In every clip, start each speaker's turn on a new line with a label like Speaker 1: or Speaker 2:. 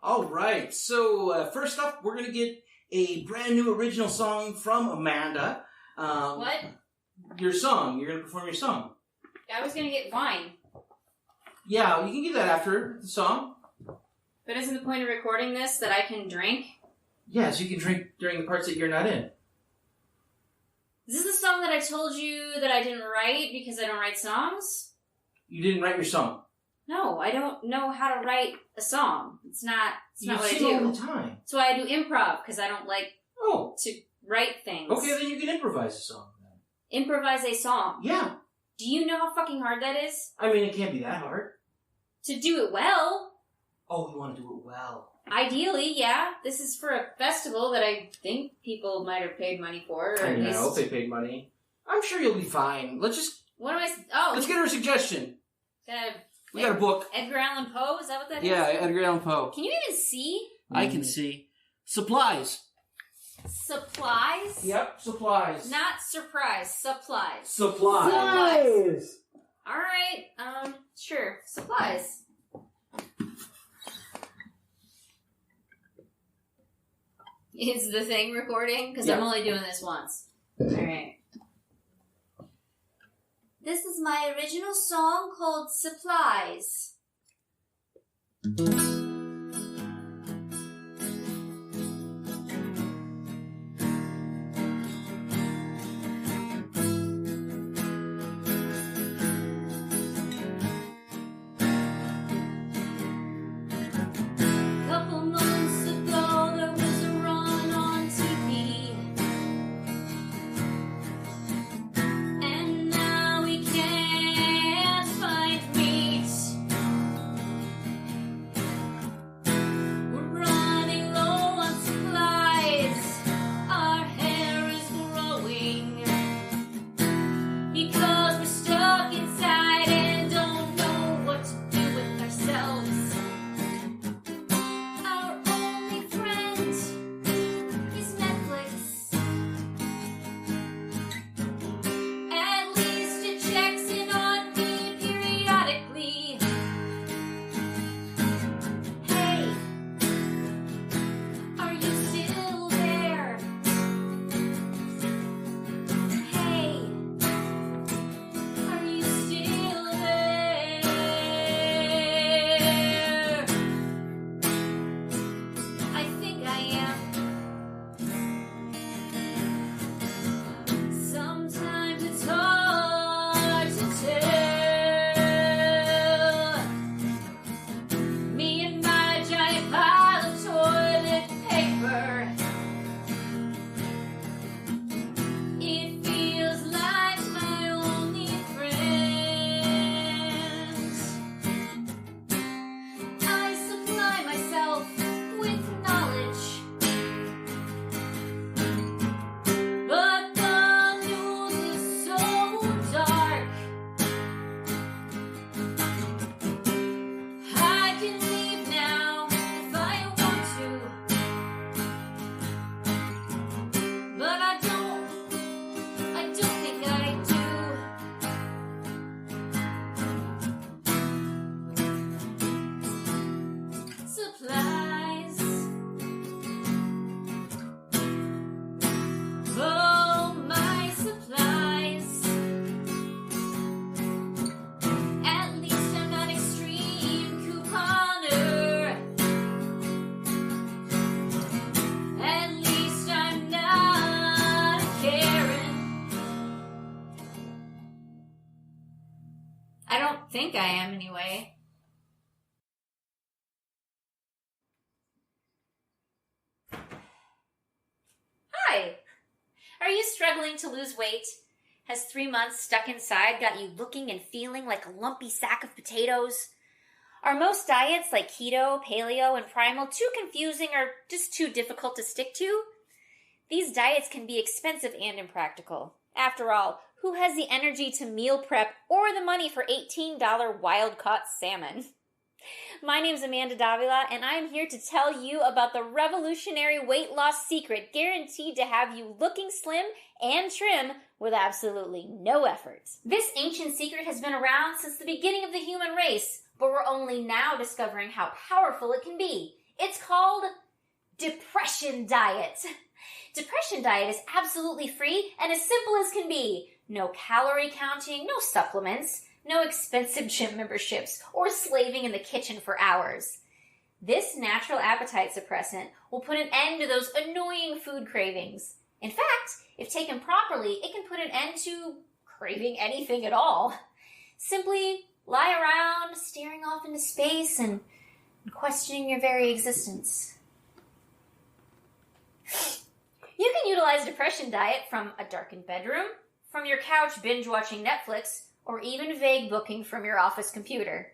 Speaker 1: All right, so first up, we're going to get a brand new original song from Amanda.
Speaker 2: What?
Speaker 1: Your song. You're going to perform your song.
Speaker 2: I was going to get wine.
Speaker 1: Yeah, you can get that after the song.
Speaker 2: But isn't the point of recording this that I can drink?
Speaker 1: Yeah, so you can drink during the parts that you're not in.
Speaker 2: Is this the song that I told you that I didn't write because I don't write songs?
Speaker 1: You didn't write your song.
Speaker 2: No, I don't know how to write a song. It's not what I do.
Speaker 1: You sing all the time.
Speaker 2: That's why I do improv, because I don't like to write things.
Speaker 1: Okay, then you can improvise a song. Then.
Speaker 2: Improvise a song?
Speaker 1: Yeah.
Speaker 2: Do you know how fucking hard that is?
Speaker 1: I mean, it can't be that hard.
Speaker 2: To do it well.
Speaker 1: Oh, you want to do it well.
Speaker 2: Ideally, yeah. This is for a festival that I think people might have paid money for. Or
Speaker 1: I hope they paid money. I'm sure you'll be fine. Let's just...
Speaker 2: What am I... Oh.
Speaker 1: Let's get her a suggestion. We got a book.
Speaker 2: Edgar Allan Poe? Is that what that is?
Speaker 1: Yeah, Edgar Allan Poe.
Speaker 2: Can you even see?
Speaker 1: I can see. Supplies.
Speaker 2: Supplies?
Speaker 1: Yep, supplies.
Speaker 2: Not surprise. Supplies.
Speaker 1: Supplies.
Speaker 2: Alright, sure. Supplies. Is the thing recording? Because I'm only doing this once. Alright. This is my original song called Supplies. Think I am, anyway. Hi! Are you struggling to lose weight? Has 3 months stuck inside got you looking and feeling like a lumpy sack of potatoes? Are most diets like keto, paleo, and primal too confusing or just too difficult to stick to? These diets can be expensive and impractical. After all, who has the energy to meal prep or the money for $18 wild-caught salmon? My name's Amanda Davila, and I am here to tell you about the revolutionary weight loss secret guaranteed to have you looking slim and trim with absolutely no effort. This ancient secret has been around since the beginning of the human race, but we're only now discovering how powerful it can be. It's called Depression Diet. Depression Diet is absolutely free and as simple as can be. No calorie counting, no supplements, no expensive gym memberships, or slaving in the kitchen for hours. This natural appetite suppressant will put an end to those annoying food cravings. In fact, if taken properly, it can put an end to craving anything at all. Simply lie around, staring off into space and questioning your very existence. You can utilize Depression Diet from a darkened bedroom, from your couch binge-watching Netflix, or even vague booking from your office computer.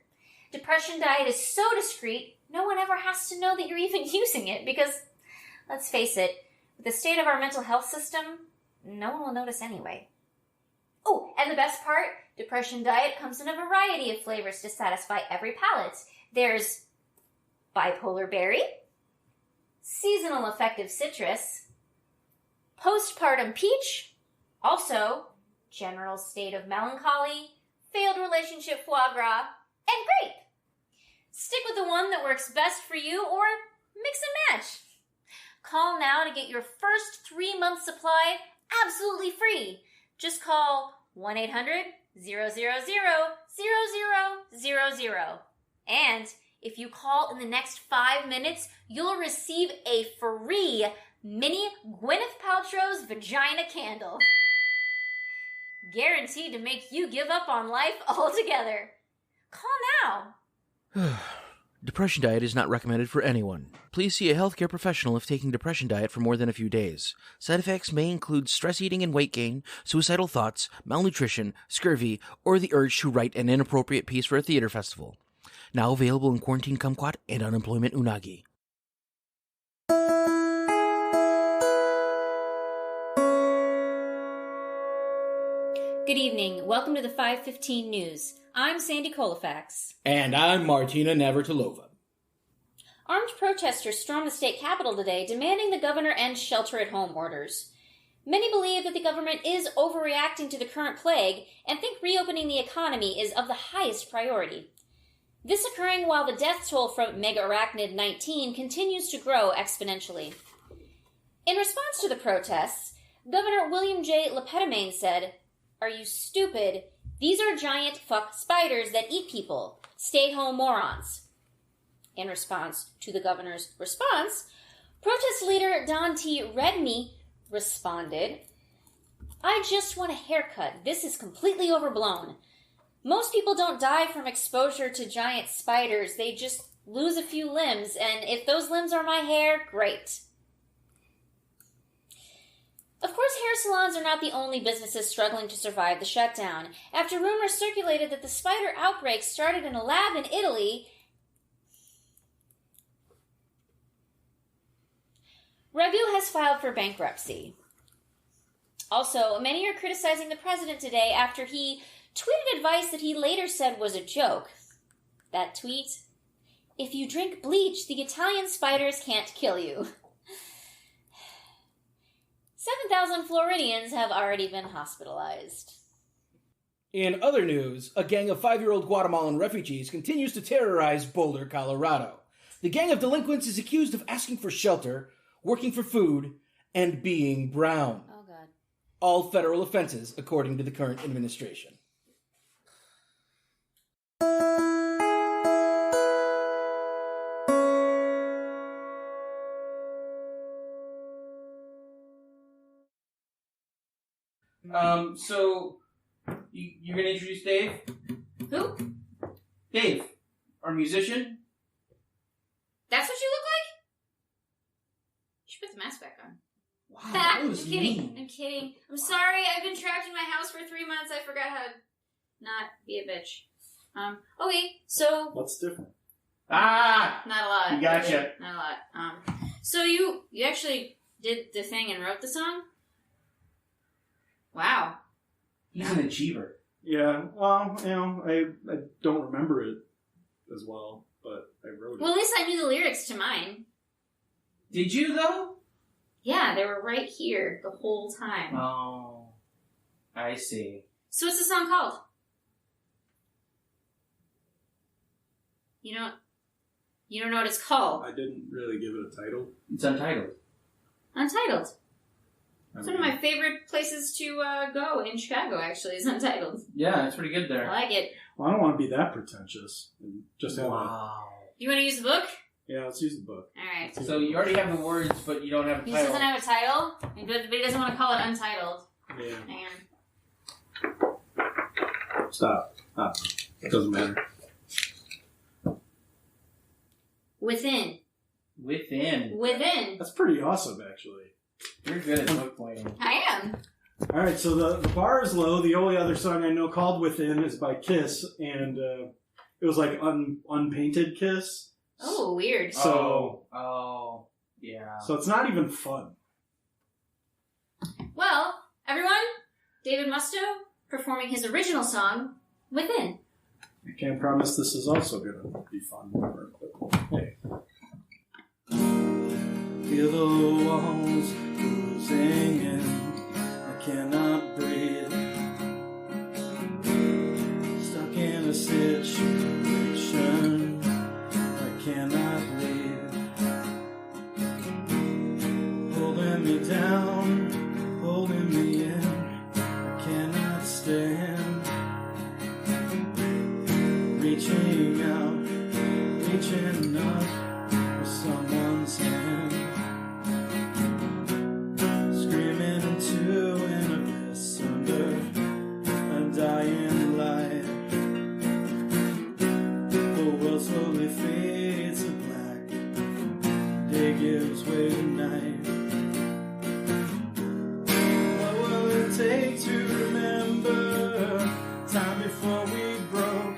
Speaker 2: Depression Diet is so discreet, no one ever has to know that you're even using it because, let's face it, with the state of our mental health system, no one will notice anyway. Oh, and the best part, Depression Diet comes in a variety of flavors to satisfy every palate. There's bipolar berry, seasonal affective citrus, postpartum peach, also general state of melancholy, failed relationship foie gras, and grape. Stick with the one that works best for you or mix and match. Call now to get your first 3-month supply absolutely free. Just call 1-800-000-0000. And if you call in the next 5 minutes, you'll receive a free mini Gwyneth Paltrow's vagina candle. Guaranteed to make you give up on life altogether. Call now.
Speaker 3: Depression Diet is not recommended for anyone. Please see a healthcare professional if taking Depression Diet for more than a few days. Side effects may include stress eating and weight gain, suicidal thoughts, malnutrition, scurvy, or the urge to write an inappropriate piece for a theater festival. Now available in Quarantine Kumquat and Unemployment Unagi.
Speaker 2: Good evening. Welcome to the 515 News. I'm Sandy Kolifax.
Speaker 1: And I'm Martina Navratilova.
Speaker 2: Armed protesters stormed the state capitol today, demanding the governor end shelter-at-home orders. Many believe that the government is overreacting to the current plague and think reopening the economy is of the highest priority. This occurring while the death toll from mega-arachnid 19 continues to grow exponentially. In response to the protests, Governor William J. Lepetamine said, "Are you stupid? These are giant fuck spiders that eat people. Stay home morons." In response to the governor's response, protest leader Don T. Redney responded, "I just want a haircut. This is completely overblown. Most people don't die from exposure to giant spiders. They just lose a few limbs, and if those limbs are my hair, great." Of course, hair salons are not the only businesses struggling to survive the shutdown. After rumors circulated that the spider outbreak started in a lab in Italy, Revue has filed for bankruptcy. Also, many are criticizing the president today after he tweeted advice that he later said was a joke. That tweet, "If you drink bleach, the Italian spiders can't kill you." 7,000 Floridians have already been hospitalized.
Speaker 1: In other news, a gang of 5-year-old Guatemalan refugees continues to terrorize Boulder, Colorado. The gang of delinquents is accused of asking for shelter, working for food, and being brown.
Speaker 2: Oh, God.
Speaker 1: All federal offenses, according to the current administration. So, you're gonna introduce Dave?
Speaker 2: Who?
Speaker 1: Dave, our musician.
Speaker 2: That's what you look like? You should put the mask back on.
Speaker 1: Wow,
Speaker 2: Ha,
Speaker 1: that was
Speaker 2: I'm kidding.
Speaker 1: mean.
Speaker 2: I'm kidding. I'm sorry. I've been trapped in my house for 3 months. I forgot how to not be a bitch. Okay, so
Speaker 4: What's different?
Speaker 1: Ah!
Speaker 2: not a lot.
Speaker 1: You gotcha.
Speaker 2: Not a lot. So you actually did the thing and wrote the song? Wow.
Speaker 1: He's an achiever.
Speaker 4: Yeah, well, I don't remember it as well. but I wrote it.
Speaker 2: Well, at least I knew the lyrics to mine.
Speaker 1: Did you, though?
Speaker 2: Yeah, they were right here the whole time.
Speaker 1: Oh, I see.
Speaker 2: So what's the song called? You don't know what it's called?
Speaker 4: I didn't really give it a title.
Speaker 1: It's untitled.
Speaker 2: Untitled.
Speaker 4: I
Speaker 2: It's one of my favorite places to go in Chicago, actually, is Untitled.
Speaker 1: Yeah, it's pretty good
Speaker 2: I
Speaker 1: there.
Speaker 2: like it.
Speaker 4: Well, I don't want to be that pretentious. And just have
Speaker 2: You want to use the book?
Speaker 4: Yeah, let's use the book.
Speaker 2: Alright.
Speaker 1: So you already have the words, but you don't have a
Speaker 2: He
Speaker 1: title.
Speaker 2: doesn't have a title, but he doesn't want to call it Untitled.
Speaker 4: Yeah.
Speaker 2: Hang on.
Speaker 4: Stop. It doesn't matter.
Speaker 2: Within.
Speaker 1: Within.
Speaker 4: That's pretty awesome, actually.
Speaker 1: You're good at book pointing.
Speaker 2: I am.
Speaker 4: All right, so the bar is low. The only other song I know called "Within" is by Kiss, and it was like unpainted Kiss.
Speaker 2: Oh, weird.
Speaker 4: So,
Speaker 1: yeah.
Speaker 4: So it's not even fun.
Speaker 2: Well, everyone, David Musto performing his original song, Within.
Speaker 4: I can't promise this is also going to be fun. But hey. Feel the walls closing in. I cannot breathe. Stuck in a situation I cannot leave. Holding me down, holding me in. I cannot stand. Reaching out, reaching up for someone's hand. Screaming into an abyss under a dying light. The world slowly fades to black. Day gives way to night. What will it take to remember time before we broke?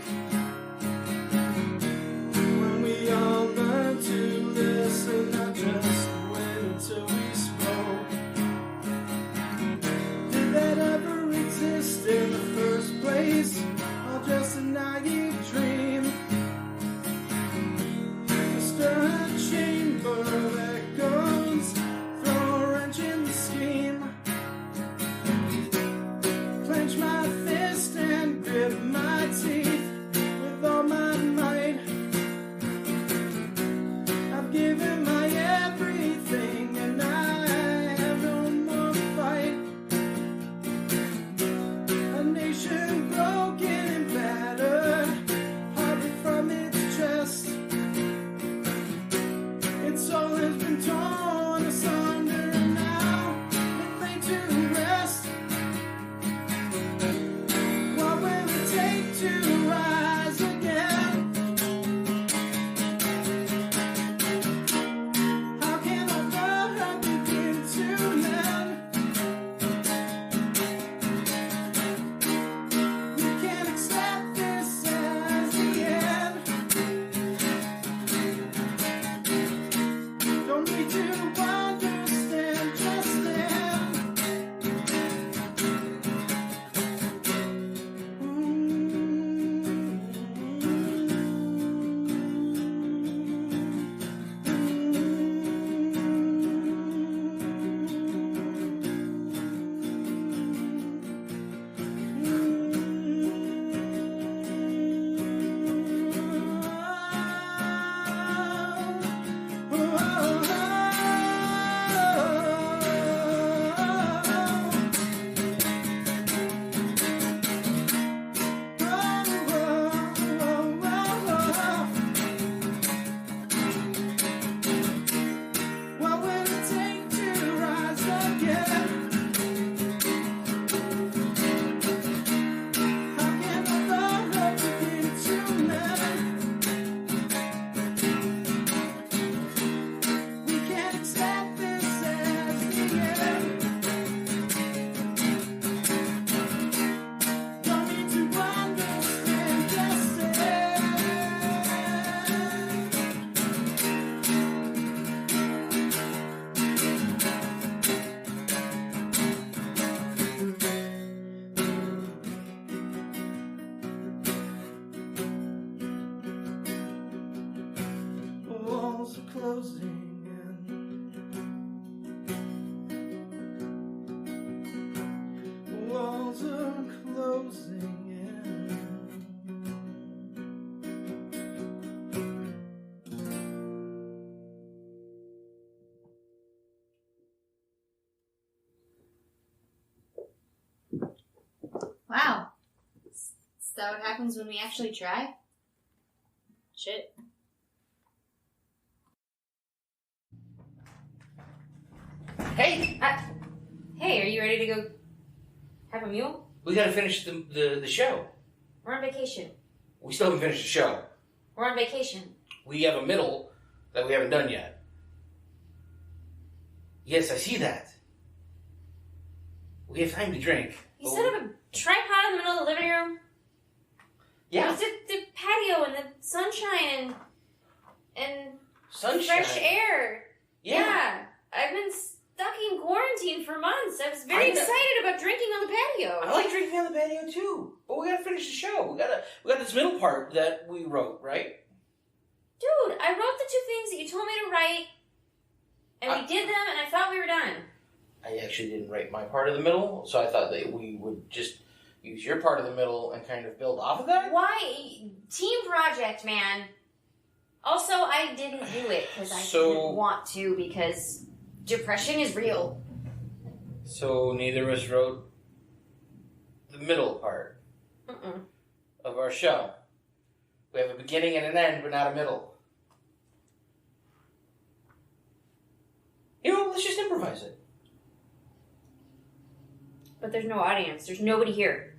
Speaker 4: When we all learned to listen, not just wait until we spoke. Did that ever exist in the first place? Or just a naive dream? Just a chamber of echoes, throw a wrench in the scheme. Clench my fist and grip my teeth with all my might. I've given my everything and I have no more fight. A nation broken and battered,
Speaker 1: closing in. The walls are closing in.
Speaker 2: Wow. Is that what happens when we actually try? Shit.
Speaker 3: Hey,
Speaker 2: Hey, are you ready to go have a meal?
Speaker 3: we gotta finish the show.
Speaker 2: We're on vacation.
Speaker 3: We still haven't finished the show.
Speaker 2: We're on vacation.
Speaker 3: We have a middle that we haven't done yet. Yes, I see that. We have time to drink.
Speaker 2: You set up a tripod in the middle of the living room?
Speaker 3: Yeah.
Speaker 2: The patio and the sunshine and
Speaker 3: Sunshine.
Speaker 2: fresh air.
Speaker 3: Yeah.
Speaker 2: I've been stuck in quarantine for months. I was very excited about drinking on the patio.
Speaker 3: I like drinking on the patio too, but we gotta finish the show. We got this middle part that we wrote, right?
Speaker 2: Dude, I wrote the 2 things that you told me to write, and we did them, and I thought we were done.
Speaker 3: I actually didn't write my part of the middle, so I thought that we would just use your part of the middle and kind of build off of that.
Speaker 2: Why? Team project, man. Also, I didn't do it because I didn't want to, because depression is real.
Speaker 3: So neither of us wrote the middle part of our show. We have a beginning and an end, but not a middle. You know, let's just improvise it.
Speaker 2: But there's no audience. There's nobody here.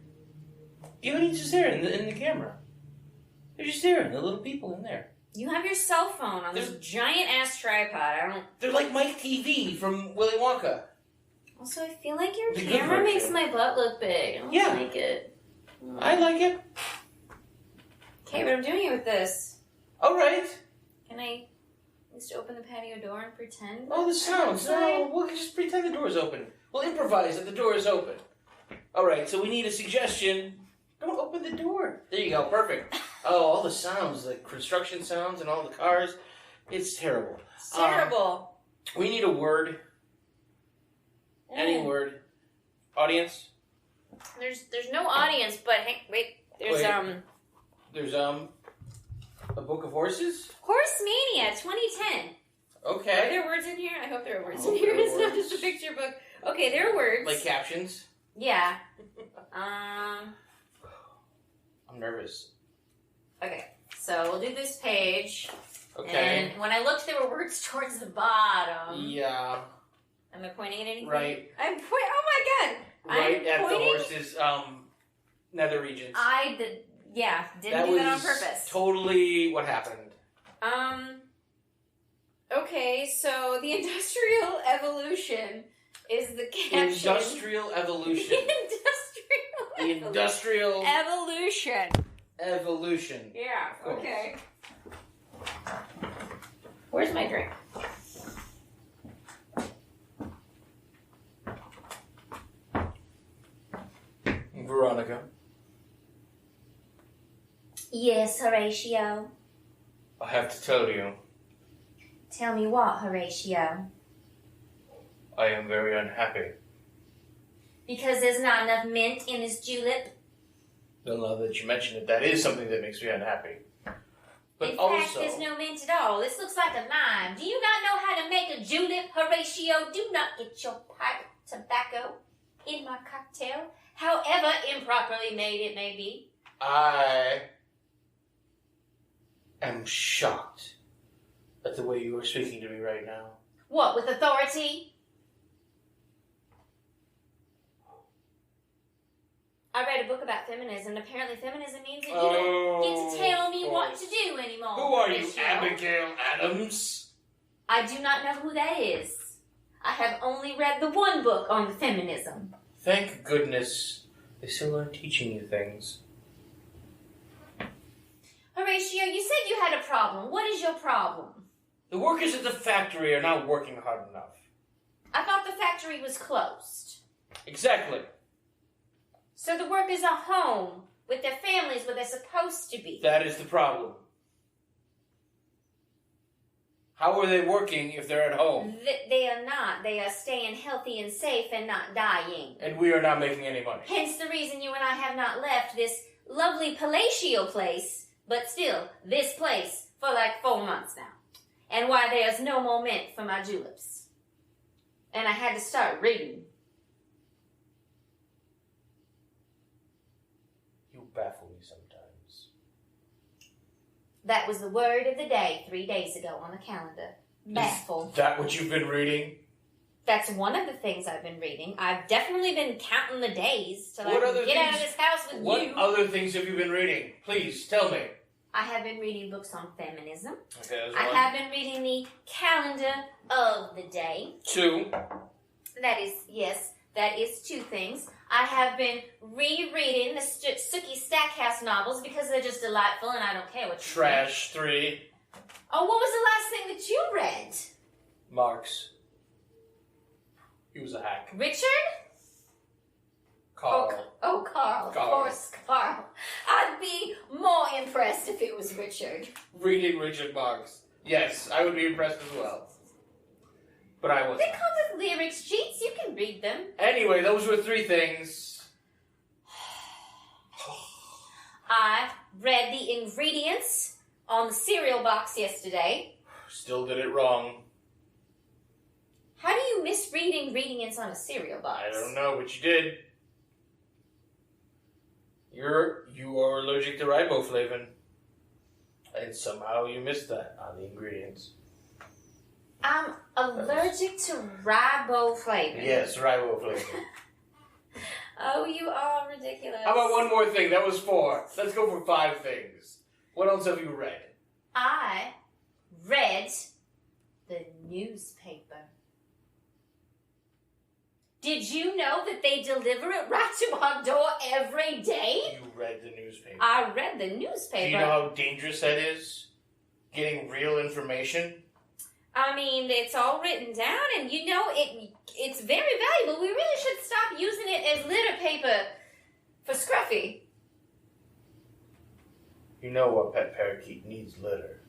Speaker 3: The audience is there in the camera. They're just there, the little people in there.
Speaker 2: You have your cell phone on this giant-ass tripod.
Speaker 3: They're like Mike TV from Willy Wonka.
Speaker 2: Also, I feel like your
Speaker 3: The good
Speaker 2: camera makes
Speaker 3: version.
Speaker 2: my butt look big. I don't like it.
Speaker 3: I like it.
Speaker 2: Okay, but I'm doing it with this.
Speaker 3: All right.
Speaker 2: Can I just open the patio door and pretend?
Speaker 3: Oh, the sounds. No, we'll just pretend the door's open. We'll improvise that the door is open. All right, so we need a suggestion. Don't open the door. There you go. Perfect. Oh, all the sounds, the construction sounds and all the cars. It's terrible.
Speaker 2: It's terrible.
Speaker 3: We need a word. Any word. Audience.
Speaker 2: There's no audience, but wait. There's
Speaker 3: There's a book of horses.
Speaker 2: Horse Mania 2010.
Speaker 3: Okay.
Speaker 2: Are there words in here? I hope there are words in here. It's not just a picture book. Okay, there are words.
Speaker 3: Like captions.
Speaker 2: Yeah.
Speaker 3: I'm nervous.
Speaker 2: Okay, so we'll do this page.
Speaker 3: Okay.
Speaker 2: And when I looked, there were words towards the bottom.
Speaker 3: Yeah.
Speaker 2: Am I pointing at anything?
Speaker 3: Right.
Speaker 2: Oh my god.
Speaker 3: Right
Speaker 2: I'm
Speaker 3: at
Speaker 2: pointing?
Speaker 3: the horses' nether regions.
Speaker 2: Didn't do that on purpose.
Speaker 3: Totally what happened.
Speaker 2: Okay, so the industrial evolution is the caption.
Speaker 3: Industrial evolution. The industrial
Speaker 2: evolution.
Speaker 3: evolution.
Speaker 2: Yeah,
Speaker 3: Of course.
Speaker 2: okay. Where's my drink?
Speaker 3: Veronica,
Speaker 2: Yes, Horatio.
Speaker 3: I have to tell you,
Speaker 2: Tell me what, Horatio?
Speaker 3: I am very unhappy.
Speaker 2: Because there's not enough mint in this julep?
Speaker 3: Well, now that you mention it, that is something that makes me unhappy. But
Speaker 2: In
Speaker 3: also,
Speaker 2: fact, there's no mint at all. This looks like a lime. Do you not know how to make a julep, Horatio? Do not get your pipe tobacco in my cocktail, however improperly made it may be.
Speaker 3: I am shocked at the way you are speaking to me right now.
Speaker 2: What, with authority? I read a book about feminism. Apparently feminism means that you don't get to tell me what to do anymore.
Speaker 3: Who are you,
Speaker 2: Horatio.
Speaker 3: Abigail Adams?
Speaker 2: I do not know who that is. I have only read the one book on feminism.
Speaker 3: Thank goodness they still aren't teaching you things.
Speaker 2: Horatio, you said you had a problem. What is your problem?
Speaker 3: The workers at the factory are not working hard enough.
Speaker 2: I thought the factory was closed.
Speaker 3: Exactly.
Speaker 2: So the workers are home with their families where they're supposed to be.
Speaker 3: That is the problem. How are they working if they're at home?
Speaker 2: They are not. They are staying healthy and safe and not dying.
Speaker 3: And we are not making any money.
Speaker 2: Hence the reason you and I have not left this lovely palatial place, but still, this place, for like 4 months now. And why there's no more mint for my juleps. And I had to start reading.
Speaker 3: You baffle me sometimes.
Speaker 2: That was the word of the day 3 days ago on the calendar. Baffle.
Speaker 3: Is that what you've been reading?
Speaker 2: That's one of the things I've been reading. I've definitely been counting the days till I
Speaker 3: What
Speaker 2: can
Speaker 3: other
Speaker 2: get out of
Speaker 3: things-
Speaker 2: this house with
Speaker 3: What
Speaker 2: you.
Speaker 3: other things have you been reading? Please, tell me.
Speaker 2: I have been reading books on feminism.
Speaker 3: Okay, that's
Speaker 2: I
Speaker 3: one.
Speaker 2: have been reading the calendar of the day.
Speaker 3: 2.
Speaker 2: That is 2 things. I have been rereading the Sookie Stackhouse novels because they're just delightful and I don't care what you
Speaker 3: Trash. 3.
Speaker 2: think. Oh, what was the last thing that you read?
Speaker 3: Marx. He was a hack.
Speaker 2: Richard?
Speaker 3: Carl.
Speaker 2: Oh, Carl. Of course, Carl. I'd be more impressed if it was Richard.
Speaker 3: Reading Richard Marx. Yes, I would be impressed as well. But I wasn't.
Speaker 2: They come with lyrics sheets. You can read them.
Speaker 3: Anyway, those were 3 things.
Speaker 2: I read the ingredients on the cereal box yesterday.
Speaker 3: Still did it wrong.
Speaker 2: How do you misread ingredients on a cereal box?
Speaker 3: I don't know, but you did. You are allergic to riboflavin. And somehow you missed that on the ingredients.
Speaker 2: I'm allergic to riboflavin.
Speaker 3: Yes, riboflavin.
Speaker 2: Oh, you are ridiculous.
Speaker 3: How about one more thing? That was 4. Let's go for 5 things. What else have you read?
Speaker 2: I read the newspaper. Did you know that they deliver it right to our door every day?
Speaker 3: You read the newspaper.
Speaker 2: I read the newspaper.
Speaker 3: Do you know how dangerous that is? Getting real information?
Speaker 2: I mean, it's all written down, and you know, it's very valuable. We really should stop using it as litter paper for Scruffy.
Speaker 3: You know what pet parakeet needs litter.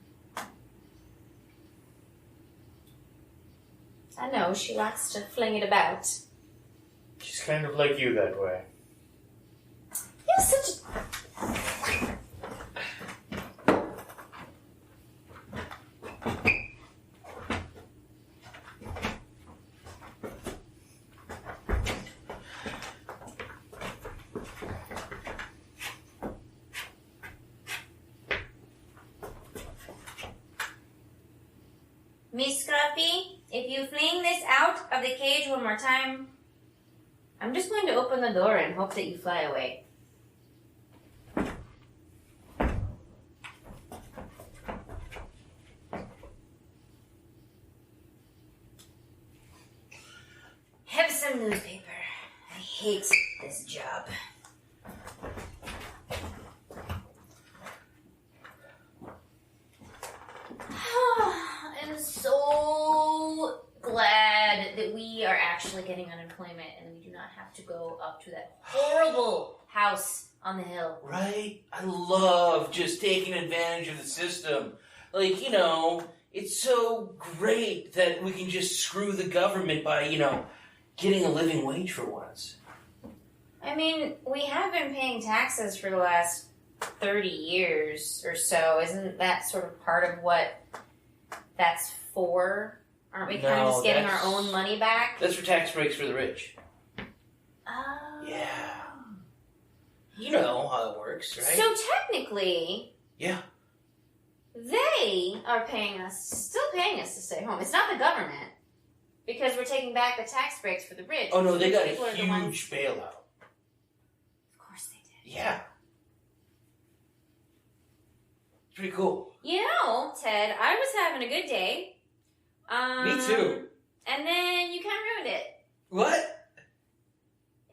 Speaker 2: I know, she likes to fling it about.
Speaker 3: She's kind of like you that way.
Speaker 2: You're such a... Miss Scruffy, if you fling this out of the cage one more time, I'm just going to open the door and hope that you fly away. Have some newspaper. I hate this job. I'm so glad that we are actually getting unemployment and we do not have to go up to that horrible house on the hill.
Speaker 3: Right? I love just taking advantage of the system. Like, it's so great that we can just screw the government by, getting a living wage for once.
Speaker 2: I mean, we have been paying taxes for the last 30 years or so. Isn't that sort of part of what that's for? Aren't we kind of just getting our own money back?
Speaker 3: That's for tax breaks for the rich.
Speaker 2: Oh.
Speaker 3: Yeah. You know how it works, right?
Speaker 2: So technically...
Speaker 3: Yeah.
Speaker 2: They are still paying us to stay home. It's not the government. Because we're taking back the tax breaks for the rich.
Speaker 3: Oh, no, they got a
Speaker 2: People are the ones-
Speaker 3: huge bailout.
Speaker 2: Of course they did.
Speaker 3: Yeah. Pretty cool.
Speaker 2: You know, Ted, I was having a good day.
Speaker 3: Me too.
Speaker 2: And then you kind of ruined it.
Speaker 3: What?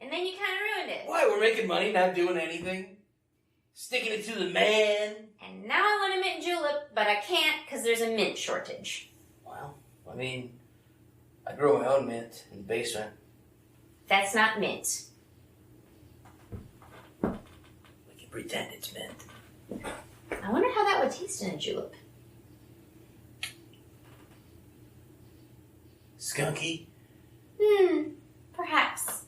Speaker 2: And then you kind of ruined it.
Speaker 3: Why? We're making money, not doing anything? Sticking it to the man?
Speaker 2: And now I want a mint julep, but I can't because there's a mint shortage.
Speaker 3: Well, I grow my own mint in the basement.
Speaker 2: That's not mint.
Speaker 3: We can pretend it's mint.
Speaker 2: I wonder how that would taste in a julep.
Speaker 3: Skunky?
Speaker 2: Perhaps.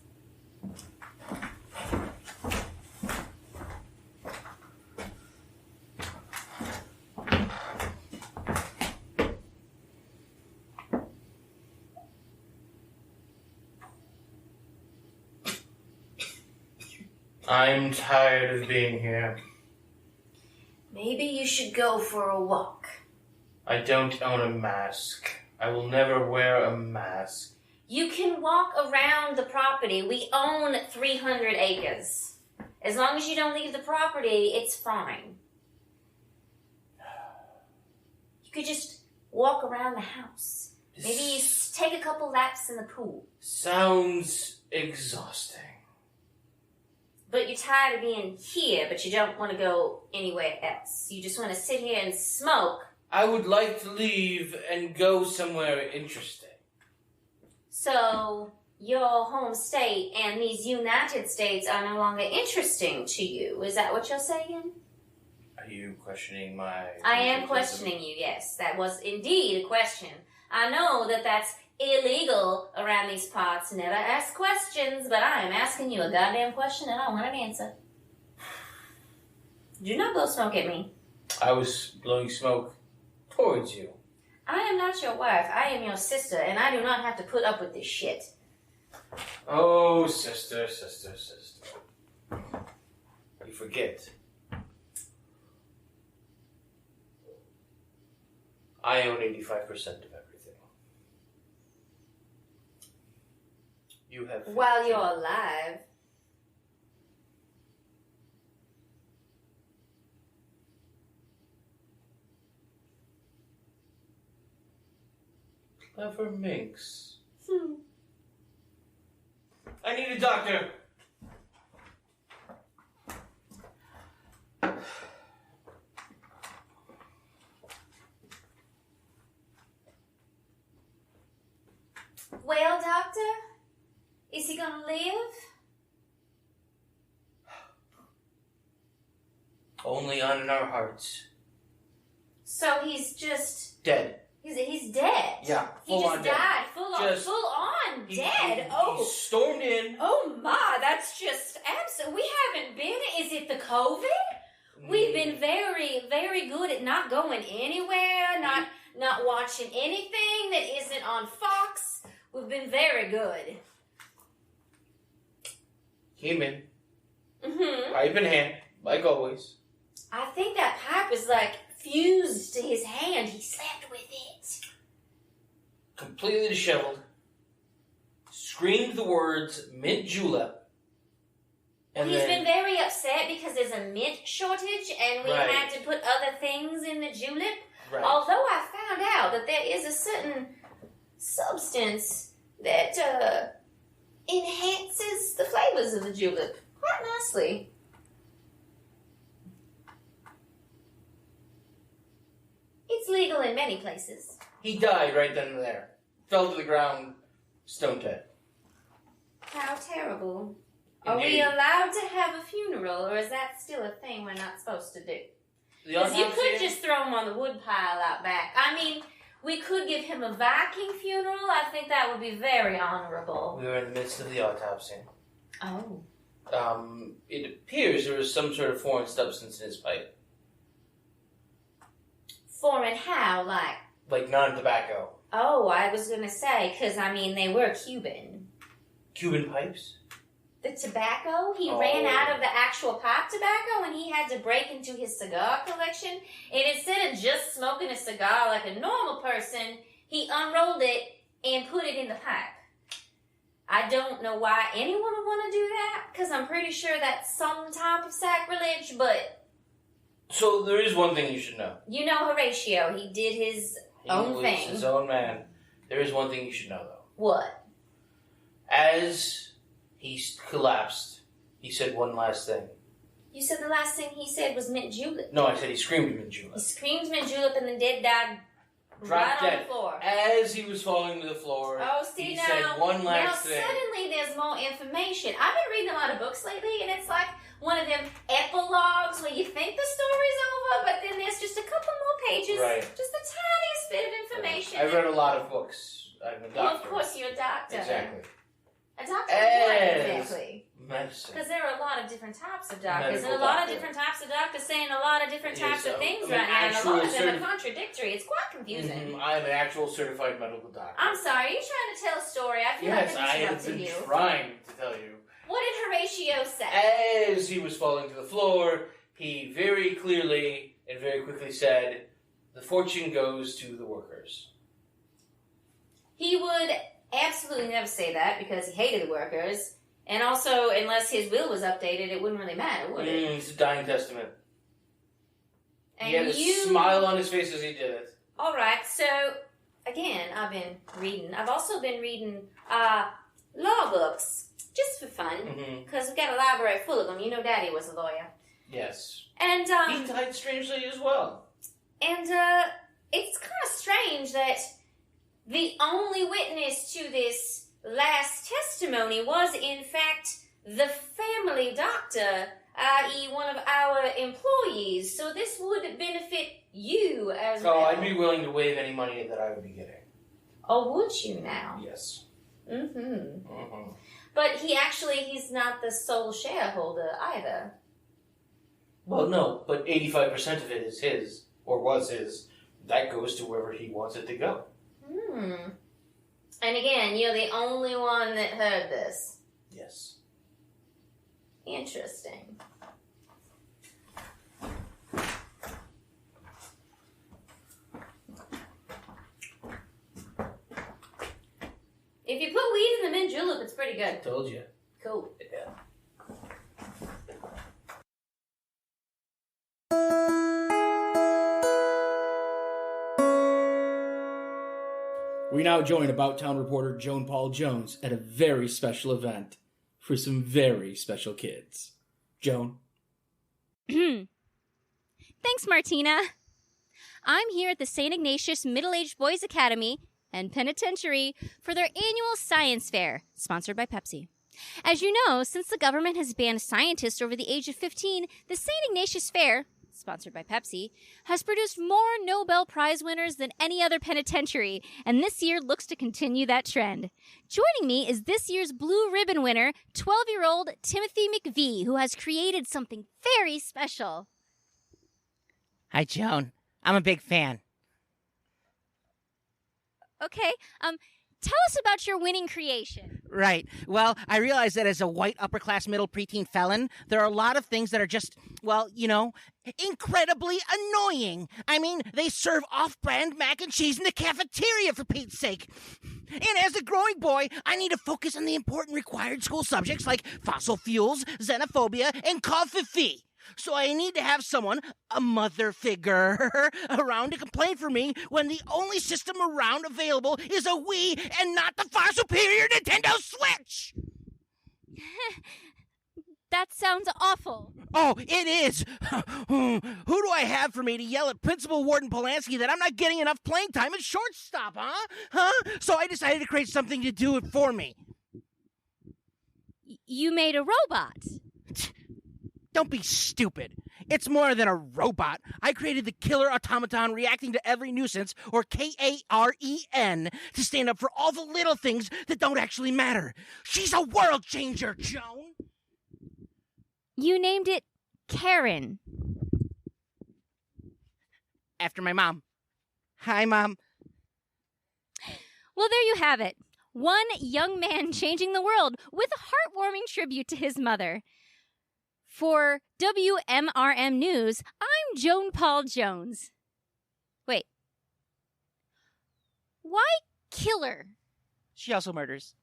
Speaker 3: I'm tired of being here.
Speaker 2: Maybe you should go for a walk.
Speaker 3: I don't own a mask. I will never wear a mask.
Speaker 2: You can walk around the property. We own 300 acres. As long as you don't leave the property, it's fine. You could just walk around the house. Maybe take a couple laps in the pool.
Speaker 3: Sounds exhausting.
Speaker 2: But you're tired of being here, but you don't want to go anywhere else. You just want to sit here and smoke.
Speaker 3: I would like to leave and go somewhere interesting.
Speaker 2: So, your home state and these United States are no longer interesting to you. Is that what you're saying?
Speaker 3: Are you questioning my...
Speaker 2: I am questioning you, yes. That was indeed a question. I know that that's illegal around these parts. Never ask questions, but I am asking you a goddamn question and I want an answer. Do not blow smoke at me.
Speaker 3: I was blowing smoke towards you.
Speaker 2: I am not your wife. I am your sister, and I do not have to put up with this shit.
Speaker 3: Oh, sister. You forget. I own 85% of everything. You have 15.
Speaker 2: While you're alive.
Speaker 3: Clever minx. I need a doctor.
Speaker 2: Well, doctor? Is he gonna live?
Speaker 3: Only on in our hearts.
Speaker 2: So he's just...
Speaker 3: Dead.
Speaker 2: He's dead?
Speaker 3: Yeah,
Speaker 2: He
Speaker 3: full
Speaker 2: just
Speaker 3: on
Speaker 2: died.
Speaker 3: dead.
Speaker 2: Full on dead?
Speaker 3: He stormed in.
Speaker 2: Oh my, that's just absolute. We haven't been. Is it the COVID? We've been very, very good at not going anywhere, not watching anything that isn't on Fox. We've been very good.
Speaker 3: Came in.
Speaker 2: Mm-hmm.
Speaker 3: Pipe in hand, like always.
Speaker 2: I think that pipe was like fused to his hand. He slept with it.
Speaker 3: Completely disheveled. Screamed the words mint julep. And
Speaker 2: He's
Speaker 3: then,
Speaker 2: been very upset because there's a mint shortage and we
Speaker 3: Right.
Speaker 2: had to put other things in the julep.
Speaker 3: Right.
Speaker 2: Although I found out that there is a certain substance that enhances the flavors of the julep quite nicely. It's legal in many places.
Speaker 3: He died right then and there. Fell to the ground, stone dead.
Speaker 2: How terrible. Are we
Speaker 3: Indeed.
Speaker 2: allowed to have a funeral, or is that still a thing we're not supposed to do?
Speaker 3: The
Speaker 2: Because you
Speaker 3: autopsy-
Speaker 2: could just throw him on the wood pile out back. I mean, we could give him a Viking funeral. I think that would be very honorable.
Speaker 3: We were in the midst of the autopsy.
Speaker 2: Oh.
Speaker 3: It appears there was some sort of foreign substance in his pipe.
Speaker 2: Foreign how?
Speaker 3: Like non-tobacco.
Speaker 2: Oh, I was going to say, because, I mean, they were Cuban.
Speaker 3: Cuban pipes?
Speaker 2: The tobacco, he
Speaker 3: Oh.
Speaker 2: ran out of the actual pipe tobacco and he had to break into his cigar collection. And instead of just smoking a cigar like a normal person, he unrolled it and put it in the pipe. I don't know why anyone would want to do that, because I'm pretty sure that's some type of sacrilege, but
Speaker 3: So there is one thing you should know.
Speaker 2: you know Horatio, he did his own
Speaker 3: was
Speaker 2: thing.
Speaker 3: his own man. There is one thing you should know, though.
Speaker 2: What?
Speaker 3: As he collapsed, he said one last thing.
Speaker 2: You said the last thing he said was mint julep.
Speaker 3: No, I said he screamed mint
Speaker 2: He
Speaker 3: julep.
Speaker 2: screamed mint julep and then dead died
Speaker 3: Dropped
Speaker 2: right on
Speaker 3: dead.
Speaker 2: the floor.
Speaker 3: As he was falling to the floor,
Speaker 2: Oh, see
Speaker 3: he
Speaker 2: now,
Speaker 3: said one last
Speaker 2: now
Speaker 3: thing.
Speaker 2: suddenly there's more information. I've been reading a lot of books lately, and it's like one of them epilogues where you think the story's over, but then there's just a couple more pages,
Speaker 3: Right.
Speaker 2: just the tiniest bit of information.
Speaker 3: I've read a lot of books. I'm a doctor.
Speaker 2: Well, of course you're a doctor.
Speaker 3: Exactly.
Speaker 2: A doctor of what
Speaker 3: As
Speaker 2: exactly?
Speaker 3: medicine.
Speaker 2: Because there are a lot of different types of doctors,
Speaker 3: Medical
Speaker 2: and a lot
Speaker 3: doctor.
Speaker 2: of different types of doctors saying a lot of different types of things
Speaker 3: I'm an
Speaker 2: right now, and a lot of
Speaker 3: actual
Speaker 2: them are contradictory. It's quite confusing.
Speaker 3: I'm an actual certified medical doctor.
Speaker 2: I'm sorry, are you trying to tell a story? I feel
Speaker 3: Yes,
Speaker 2: like
Speaker 3: I
Speaker 2: I
Speaker 3: have
Speaker 2: interrupted
Speaker 3: been
Speaker 2: you.
Speaker 3: trying to tell you.
Speaker 2: What did Horatio say?
Speaker 3: As he was falling to the floor, he very clearly and very quickly said, "The fortune goes to the workers."
Speaker 2: He would absolutely never say that because he hated the workers. And also, unless his will was updated, it wouldn't really matter, would it?
Speaker 3: It's a dying testament.
Speaker 2: And
Speaker 3: He had a smile on his face as he did it.
Speaker 2: Alright, so, again, I've been reading. I've also been reading law books, just for fun. Because we've got a library full of them. You know Daddy was a lawyer.
Speaker 3: Yes.
Speaker 2: And,
Speaker 3: he died strangely as well.
Speaker 2: And, it's kind of strange that the only witness to this last testimony was, in fact, the family doctor, i.e. one of our employees. So this would benefit you as well.
Speaker 3: Oh, I'd be willing to waive any money that I would be getting.
Speaker 2: Oh, would you now?
Speaker 3: Yes.
Speaker 2: But he's not the sole shareholder either.
Speaker 3: Well, no, but 85% of it is his, or was his. That goes to wherever he wants it to go.
Speaker 2: And again, you're the only one that heard this.
Speaker 3: Yes.
Speaker 2: Interesting. If you put weed in the mint julep, it's pretty good.
Speaker 3: Told you.
Speaker 2: Cool.
Speaker 3: Yeah.
Speaker 1: We now join About Town reporter Joan Paul Jones at a very special event for some very special kids. Joan?
Speaker 5: Thanks, Martina. I'm here at the St. Ignatius Middle-Aged Boys Academy and Penitentiary for their annual science fair, sponsored by Pepsi. As you know, since the government has banned scientists over the age of 15, the St. Ignatius Fair, sponsored by Pepsi, has produced more Nobel Prize winners than any other penitentiary, and this year looks to continue that trend. Joining me is this year's Blue Ribbon winner, 12-year-old Timothy McVie, who has created something very special.
Speaker 6: Hi, Joan. I'm a big fan.
Speaker 5: Okay, tell us about your winning creation.
Speaker 6: Right. Well, I realize that as a white upper-class middle preteen felon, there are a lot of things that are just, well, you know, incredibly annoying. I mean, they serve off-brand mac and cheese in the cafeteria, for Pete's sake. And as a growing boy, I need to focus on the important required school subjects like fossil fuels, xenophobia, and coffee. So I need to have someone, a mother figure, around to complain for me when the only system around available is a Wii and not the far superior Nintendo Switch!
Speaker 5: That sounds awful.
Speaker 6: Oh, it is! Who do I have for me to yell at Principal Warden Polanski that I'm not getting enough playing time at shortstop, huh? So I decided to create something to do it for me.
Speaker 5: You made a robot.
Speaker 6: Don't be stupid. It's more than a robot. I created the killer automaton reacting to every nuisance, or KAREN, to stand up for all the little things that don't actually matter. She's a world changer, Joan.
Speaker 5: You named it Karen.
Speaker 6: After my mom. Hi, Mom.
Speaker 5: Well, there you have it. One young man changing the world with a heartwarming tribute to his mother. For WMRM News, I'm Joan Paul Jones. Wait. Why killer?
Speaker 6: She also murders.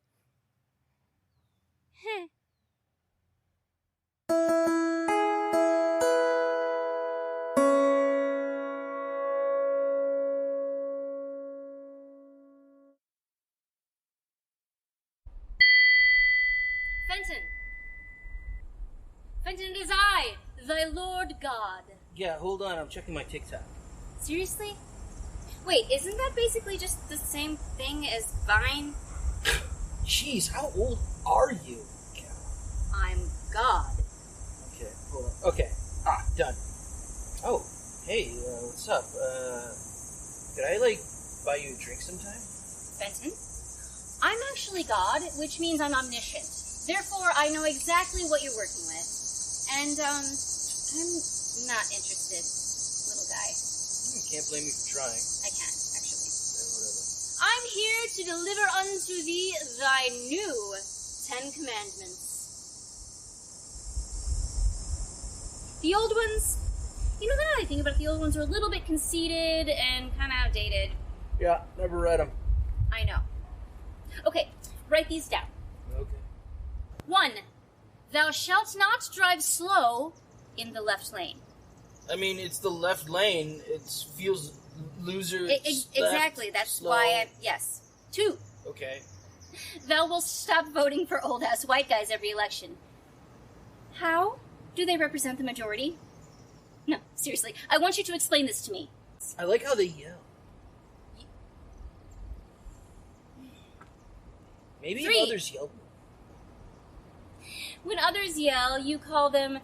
Speaker 5: Fenton, it is I, thy Lord God.
Speaker 3: Yeah, hold on. I'm checking my TikTok.
Speaker 5: Seriously? Wait, isn't that basically just the same thing as Vine?
Speaker 3: Jeez, how old are you?
Speaker 5: I'm God.
Speaker 3: Okay, hold on. Okay. Done. Oh, hey, what's up? Could I, buy you a drink sometime?
Speaker 5: Fenton? I'm actually God, which means I'm omniscient. Therefore, I know exactly what you're working with. And, I'm not interested, little guy.
Speaker 3: You can't blame me for trying.
Speaker 5: I can't, actually.
Speaker 3: Whatever.
Speaker 5: I'm here to deliver unto thee thy new 10 Commandments. The old ones, now that I think about it, the old ones are a little bit conceited and kind of outdated.
Speaker 3: Yeah, never read them.
Speaker 5: I know. Okay, write these down.
Speaker 3: Okay.
Speaker 5: 1. Thou shalt not drive slow in the left lane.
Speaker 3: I mean, it's the left lane. It feels loser.
Speaker 5: Exactly, that's
Speaker 3: slow.
Speaker 5: why yes. 2.
Speaker 3: Okay.
Speaker 5: Thou wilt stop voting for old-ass white guys every election. How do they represent the majority? No, seriously, I want you to explain this to me.
Speaker 3: I like how they yell. Maybe
Speaker 5: 3.
Speaker 3: if others yell.
Speaker 5: When others yell, you call them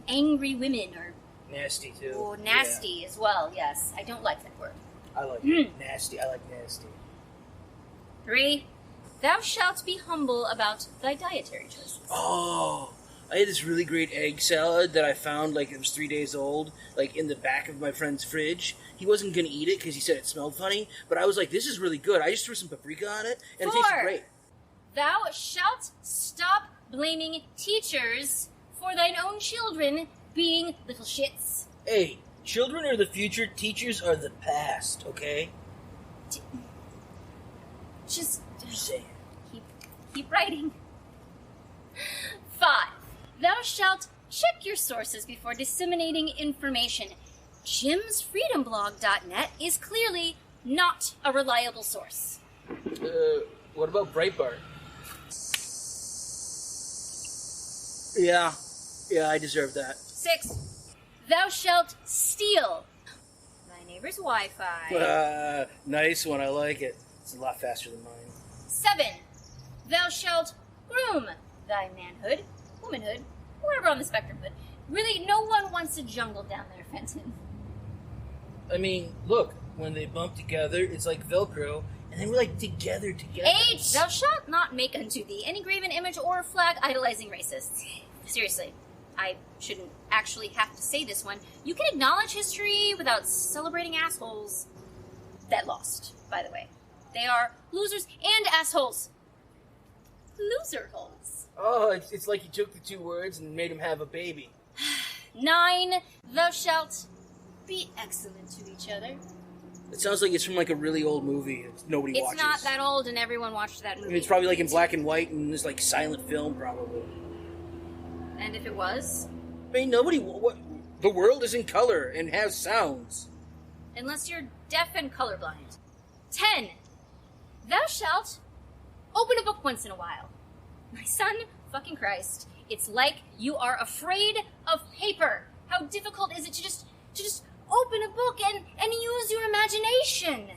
Speaker 5: angry women or
Speaker 3: Nasty, too.
Speaker 5: or nasty as well, yes. I don't like that word.
Speaker 3: Yeah, I like it. Nasty. I like nasty.
Speaker 5: 3. Thou shalt be humble about thy dietary choices.
Speaker 3: Oh, I had this really great egg salad that I found, like, it was 3 days old, like, in the back of my friend's fridge. He wasn't going to eat it because he said it smelled funny, but I was like, this is really good. I just threw some paprika on it, and
Speaker 5: 4.
Speaker 3: it tasted great.
Speaker 5: Thou shalt stop blaming teachers for thine own children being little shits.
Speaker 3: Hey, children are the future, teachers are the past, okay?
Speaker 5: Just
Speaker 3: Say it.
Speaker 5: keep writing. 5. Thou shalt check your sources before disseminating information. Jim'sFreedomBlog.net is clearly not a reliable source.
Speaker 3: What about Breitbart? Yeah, I deserve that.
Speaker 5: 6. Thou shalt steal thy neighbor's Wi-Fi.
Speaker 3: Nice one, I like it. It's a lot faster than mine.
Speaker 5: 7. Thou shalt groom thy manhood, womanhood, wherever on the spectrum, but really no one wants a jungle down there, Fenton.
Speaker 3: I mean, look, when they bump together, it's like Velcro, and then we're like together.
Speaker 5: 8. Thou shalt not make unto thee any graven image or flag idolizing racists. Seriously, I shouldn't actually have to say this one. You can acknowledge history without celebrating assholes that lost, by the way. They are losers and assholes. Loser holes.
Speaker 3: Oh, it's like you took the 2 words and made them have a baby.
Speaker 5: 9. Thou shalt be excellent to each other.
Speaker 3: It sounds like it's from like a really old movie that nobody watches.
Speaker 5: It's not that old and everyone watched that
Speaker 3: I
Speaker 5: movie.
Speaker 3: mean, it's probably like in black and white and this like silent film probably.
Speaker 5: And if it was?
Speaker 3: I mean, the world is in color and has sounds.
Speaker 5: Unless you're deaf and colorblind. 10. Thou shalt open a book once in a while. My son, fucking Christ, it's like you are afraid of paper. How difficult is it to just open a book and use your imagination?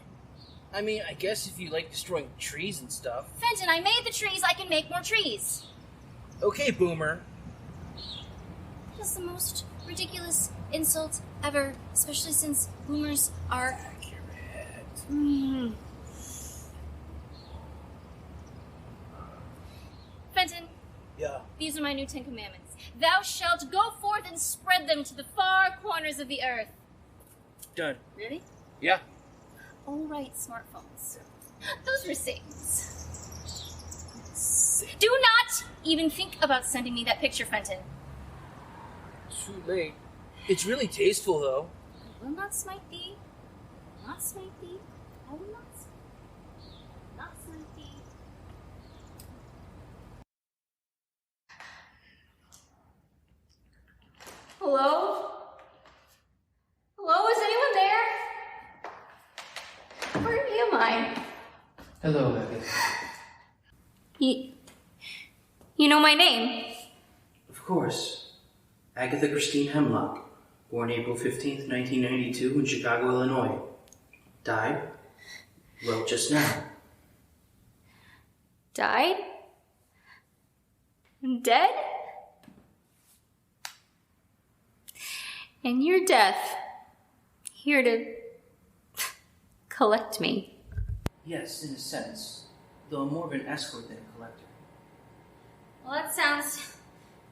Speaker 3: I mean, I guess if you like destroying trees and stuff.
Speaker 5: Fenton, I made the trees, I can make more trees.
Speaker 3: Okay, Boomer.
Speaker 5: That's the most ridiculous insult ever, especially since boomers are accurate. Fenton.
Speaker 3: Yeah.
Speaker 5: These are my new 10 Commandments. Thou shalt go forth and spread them to the far corners of the earth.
Speaker 3: Done.
Speaker 5: Really?
Speaker 3: Yeah.
Speaker 5: All right, smartphones. Those were Satan's. Do not even think about sending me that picture, Fenton.
Speaker 3: Too late. It's really tasteful, though.
Speaker 5: I will not smite thee. I will not smite thee. I will not smite thee. Hello? Hello, is anyone there? Where am I?
Speaker 3: Hello, Elgin.
Speaker 5: You know my name?
Speaker 3: Of course. Agatha Christine Hemlock. Born April 15th, 1992 in Chicago, Illinois. Died? Well, just now.
Speaker 5: Died? Dead? And your death, here to collect me.
Speaker 3: Yes, in a sense. though I'm more of an escort than a collector.
Speaker 2: Well, that sounds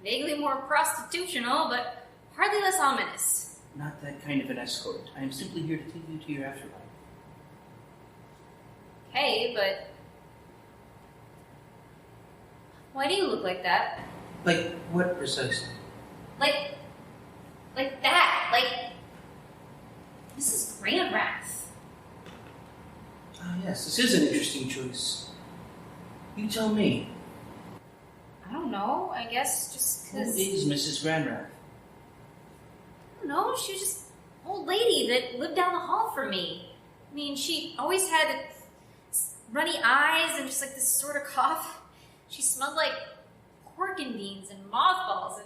Speaker 2: vaguely more prostitutional, but hardly less ominous.
Speaker 3: Not that kind of an escort. I am simply here to take you to your afterlife.
Speaker 2: Okay, but why do you look like that?
Speaker 3: Like what precisely?
Speaker 2: Like that. Like Mrs. Grandwrath.
Speaker 3: Ah, yes, this is an interesting choice. You tell me.
Speaker 2: I don't know. I guess just
Speaker 3: Who
Speaker 2: because...
Speaker 3: is Mrs. Granrath?
Speaker 2: I don't know. She was just an old lady that lived down the hall from me. I mean, she always had runny eyes and just like this sort of cough. She smelled like pork and beans and mothballs,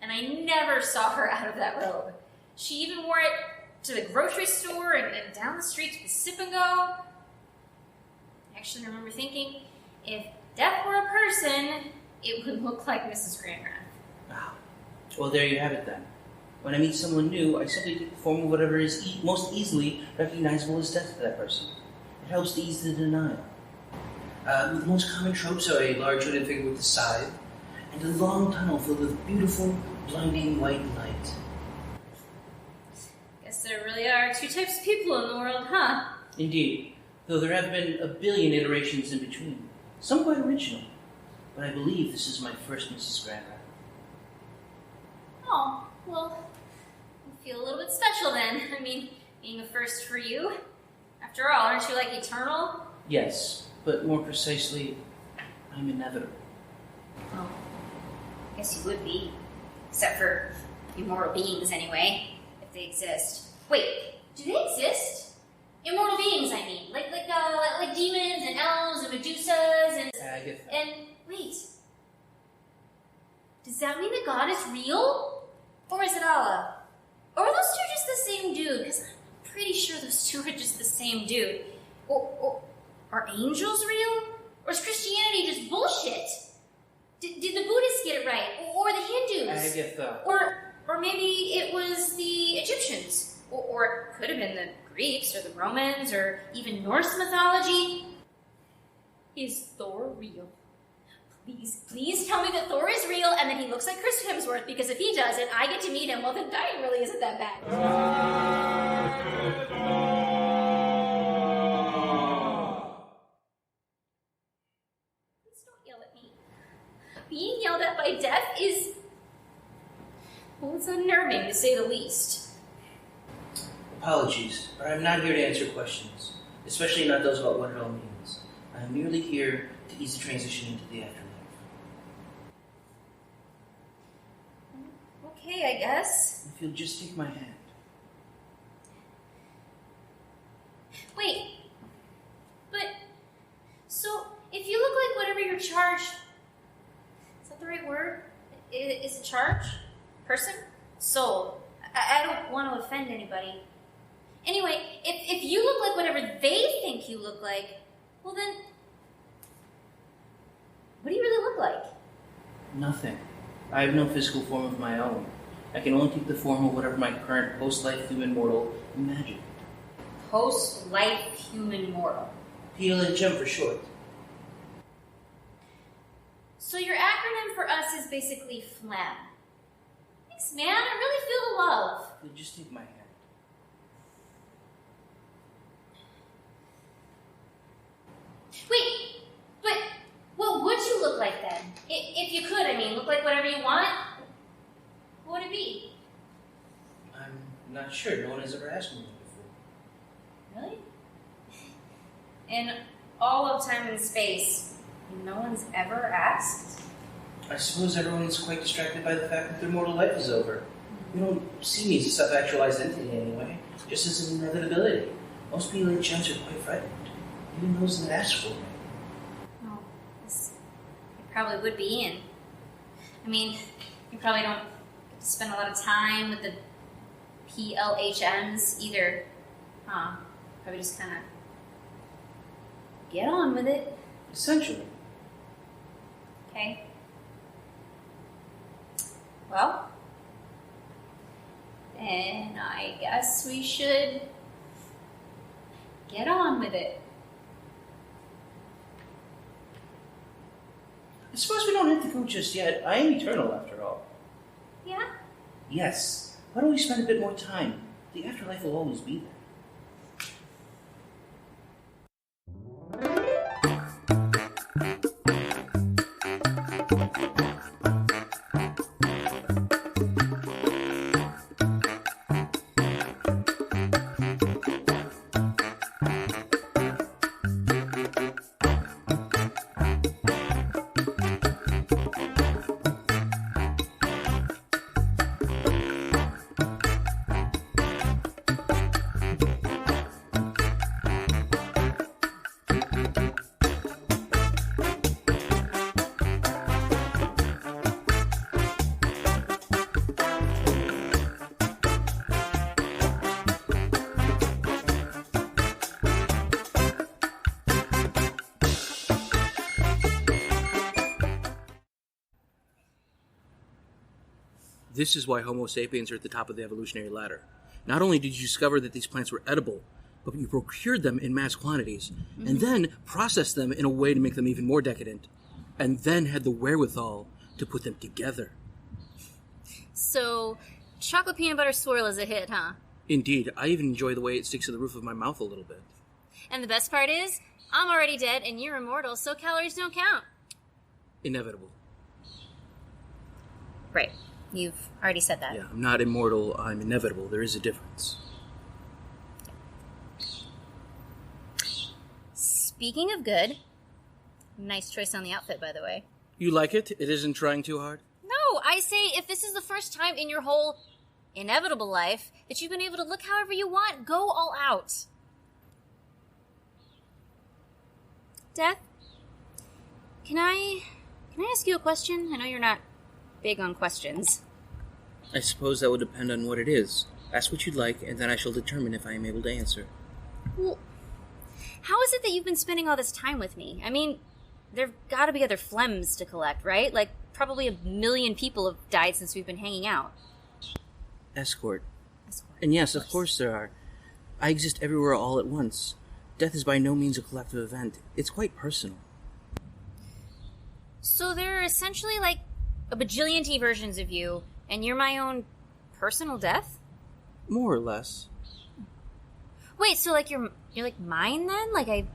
Speaker 2: and I never saw her out of that robe. She even wore it to the grocery store and down the street to the Sip and Go. I actually remember thinking, if death were a person, it would look like Mrs. Grandwrath.
Speaker 3: Ah, well, there you have it then. When I meet someone new, I simply take the form of whatever is most easily recognizable as death to that person. It helps to ease the denial. The most common tropes are a large hooded figure with a scythe, and a long tunnel filled with beautiful, blinding white light.
Speaker 2: Guess there really are two types of people in the world, huh?
Speaker 3: Indeed, though there have been a billion iterations in between, some quite original. But I believe this is my first Mrs. Granrath.
Speaker 2: Oh, well, I feel a little bit special then. I mean, being a first for you. After all, aren't you like eternal?
Speaker 3: Yes, but more precisely, I'm inevitable.
Speaker 2: Oh, I guess you would be. Except for immortal beings, anyway, if they exist. Wait, do they exist? Immortal beings, I mean. Like demons and elves and Medusas and...
Speaker 3: I get that.
Speaker 2: And, wait. Does that mean that God is real? Or is it Allah? Or are those two just the same dude? Because I'm pretty sure those two are just the same dude. Or are angels real? Or is Christianity just bullshit? Did the Buddhists get it right? Or the Hindus?
Speaker 3: I get that.
Speaker 2: Or maybe it was the Egyptians. Or it could have been the Greeks or the Romans or even Norse mythology. Is Thor real? Please tell me that Thor is real and that he looks like Chris Hemsworth, because if he does and I get to meet him, well then dying really isn't that bad. Please don't yell at me. Being yelled at by death is... well, it's unnerving to say the least.
Speaker 3: Apologies, but I'm not here to answer questions, especially not those about what it all means. I'm merely here to ease the transition into the afterlife.
Speaker 2: Okay, I guess.
Speaker 3: If you'll just take my hand.
Speaker 2: Wait. But, so, if you look like whatever you're charged... is that the right word? Is it charge? Person? Soul. I don't want to offend anybody. Anyway, if you look like whatever they think you look like, well then... what do you really look like?
Speaker 3: Nothing. I have no physical form of my own. I can only take the form of whatever my current post-life human mortal imagine.
Speaker 2: Post-life human mortal.
Speaker 3: PLHM for short.
Speaker 2: So your acronym for us is basically FLAM. Thanks, man. I really feel the love.
Speaker 3: You'll just take my hand.
Speaker 2: Wait, but what would you look like then? If you could, I mean, look like whatever you want? What would it be?
Speaker 3: I'm not sure. No one has ever asked me that before.
Speaker 2: Really? In all of time and space, no one's ever asked?
Speaker 3: I suppose everyone's quite distracted by the fact that their mortal life is over. You don't see me as a self-actualized entity anyway, just as an inevitability. Most PLHMs are quite frightened, even those that ask for me.
Speaker 2: Oh, yes. You probably would be, and I mean, you probably don't spend a lot of time with the PLHMs either. Huh. Probably just kind of get on with it.
Speaker 3: Essentially.
Speaker 2: Okay. Well, then I guess we should get on with it.
Speaker 3: I suppose we don't have to go just yet. I am eternal, after all.
Speaker 2: Yeah?
Speaker 3: Yes. Why don't we spend a bit more time? The afterlife will always be there. This is why Homo sapiens are at the top of the evolutionary ladder. Not only did you discover that these plants were edible, but you procured them in mass quantities, and then processed them in a way to make them even more decadent, and then had the wherewithal to put them together.
Speaker 5: So, chocolate peanut butter swirl is a hit, huh?
Speaker 3: Indeed, I even enjoy the way it sticks to the roof of my mouth a little bit.
Speaker 5: And the best part is, I'm already dead and you're immortal, so calories don't count.
Speaker 3: Inevitable.
Speaker 5: Right. You've already said that.
Speaker 3: Yeah, I'm not immortal, I'm inevitable. There is a difference.
Speaker 5: Speaking of good, nice choice on the outfit, by the way.
Speaker 3: You like it? It isn't trying too hard?
Speaker 5: No, I say if this is the first time in your whole inevitable life that you've been able to look however you want, go all out. Death, can I ask you a question? I know you're not big on questions.
Speaker 3: I suppose that would depend on what it is. Ask what you'd like, and then I shall determine if I am able to answer.
Speaker 5: Well, how is it that you've been spending all this time with me? I mean, there've got to be other phlegms to collect, right? Like, probably 1 million people have died since we've been hanging out.
Speaker 3: Escort. And yes, of course there are. I exist everywhere all at once. Death is by no means a collective event. It's quite personal.
Speaker 5: So there are essentially like a bajillion T versions of you, and you're my own personal death?
Speaker 3: More or less.
Speaker 5: Wait, so like you're like mine then? Like I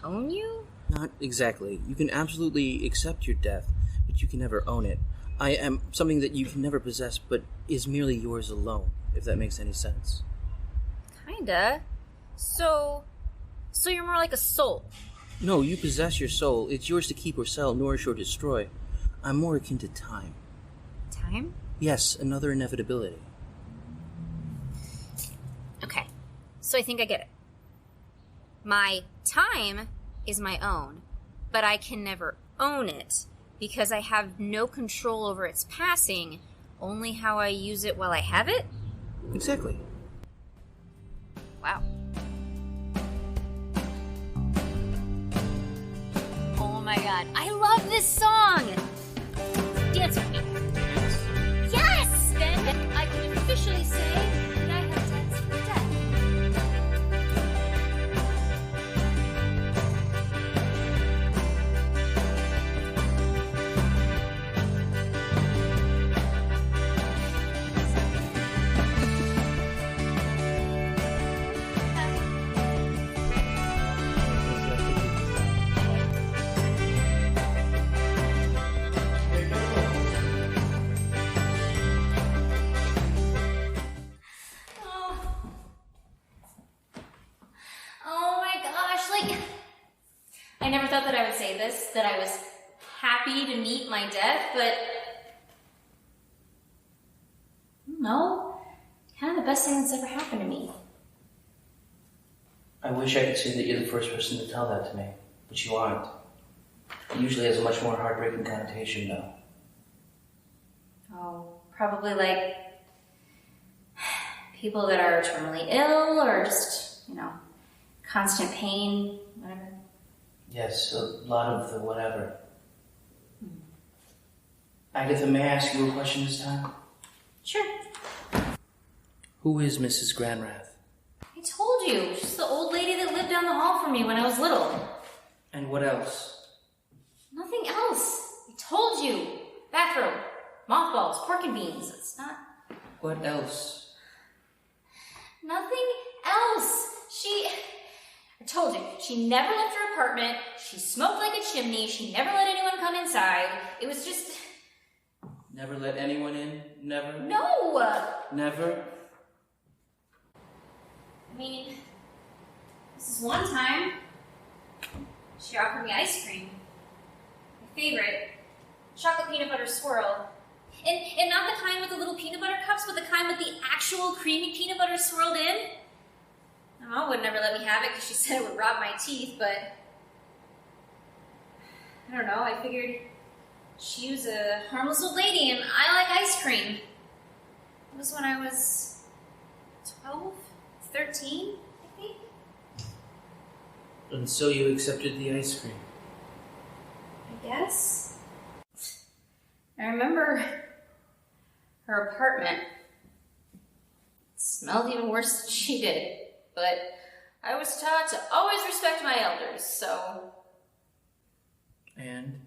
Speaker 5: own you?
Speaker 3: Not exactly. You can absolutely accept your death, but you can never own it. I am something that you can never possess, but is merely yours alone, if that makes any sense.
Speaker 5: Kinda. So you're more like a soul.
Speaker 3: No, you possess your soul. It's yours to keep or sell, nourish or destroy. I'm more akin to time.
Speaker 5: Time?
Speaker 3: Yes, another inevitability.
Speaker 5: Okay, so I think I get it. My time is my own, but I can never own it because I have no control over its passing, only how I use it while I have it?
Speaker 3: Exactly.
Speaker 5: Wow. Oh my god, I love this song! Dance with me. Yes! Then I can officially say that I have danced for death. Oh my gosh, like, I never thought that I would say this, that I was happy to meet my death, but no, kind of the best thing that's ever happened to me.
Speaker 3: I wish I could say that you're the first person to tell that to me, but you aren't. It usually has a much more heartbreaking connotation, though.
Speaker 2: Oh, probably like people that are terminally ill or just, constant pain, whatever.
Speaker 3: Yes, a lot of the whatever. Agatha, may I ask you a question this time?
Speaker 2: Sure.
Speaker 3: Who is Mrs. Granrath?
Speaker 2: I told you, she's the old lady that lived down the hall from me when I was little.
Speaker 3: And what else?
Speaker 2: Nothing else. Told you. Bathrobe. Mothballs. Pork and beans. It's not...
Speaker 3: What else?
Speaker 2: Nothing else. I told you, she never left her apartment. She smoked like a chimney. She never let anyone come inside. It was just...
Speaker 3: Never let anyone in? Never?
Speaker 2: No!
Speaker 3: Never?
Speaker 2: I mean, this is one time. She offered me ice cream. My favorite. Chocolate peanut butter swirl. And not the kind with the little peanut butter cups, but the kind with the actual creamy peanut butter swirled in. My mom would never let me have it because she said it would rot my teeth, but... I don't know, I figured she was a harmless old lady and I like ice cream. It was when I was 12, 13, I think.
Speaker 3: And so you accepted the ice cream?
Speaker 2: I guess. I remember her apartment. It smelled even worse than she did. But I was taught to always respect my elders, so...
Speaker 3: And?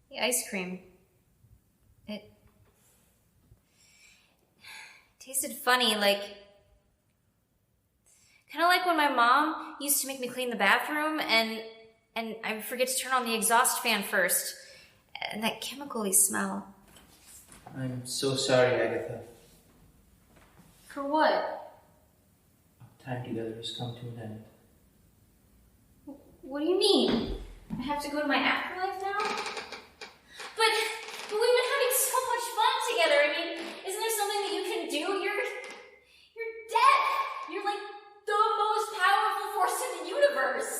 Speaker 2: The ice cream. It tasted funny, like... Kind of like when my mom used to make me clean the bathroom, and I would forget to turn on the exhaust fan first. And that chemically smell.
Speaker 3: I'm so sorry, Agatha.
Speaker 2: For what?
Speaker 3: Our time together has come to an end.
Speaker 2: What do you mean? I have to go to my afterlife now? But we've been having so much fun together. I mean, isn't there something that you can do? You're dead. You're like the most powerful force in the universe.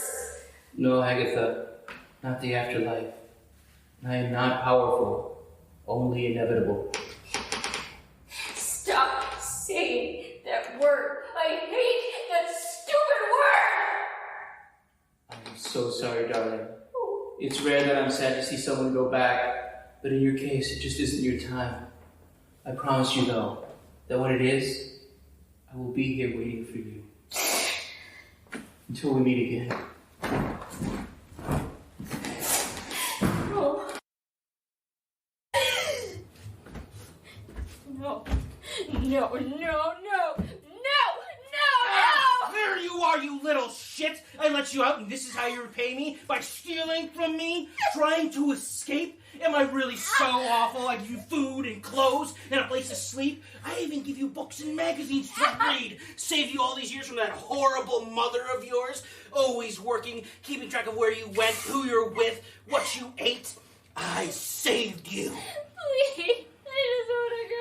Speaker 3: No, Agatha. Not the afterlife. I am not powerful. Only inevitable.
Speaker 2: Stop saying that word. I hate that stupid word.
Speaker 3: I'm so sorry, darling. It's rare that I'm sad to see someone go back, but in your case, it just isn't your time. I promise you, though, that when it is, I will be here waiting for you. Until we meet again.
Speaker 1: No! There you are, you little shit! I let you out and this is how you repay me? By stealing from me? Trying to escape? Am I really so awful? I give you food and clothes and a place to sleep? I even give you books and magazines to read. Save you all these years from that horrible mother of yours. Always working, keeping track of where you went, who you're with, what you ate. I saved you.
Speaker 2: Please, I just want to go.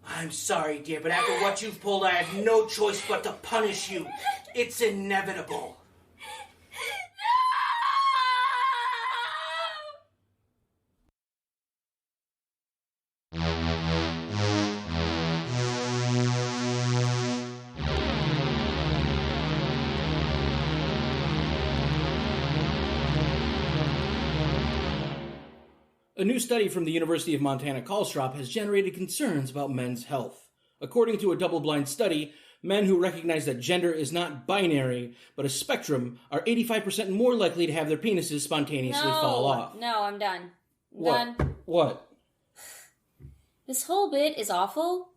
Speaker 1: I'm sorry, dear, but after what you've pulled, I have no choice but to punish you. It's inevitable. A new study from the University of Montana Kalstrop has generated concerns about men's health. According to a double-blind study, men who recognize that gender is not binary, but a spectrum, are 85% more likely to have their penises spontaneously fall off.
Speaker 2: No, I'm done.
Speaker 1: What?
Speaker 2: Done.
Speaker 1: What?
Speaker 2: This whole bit is awful.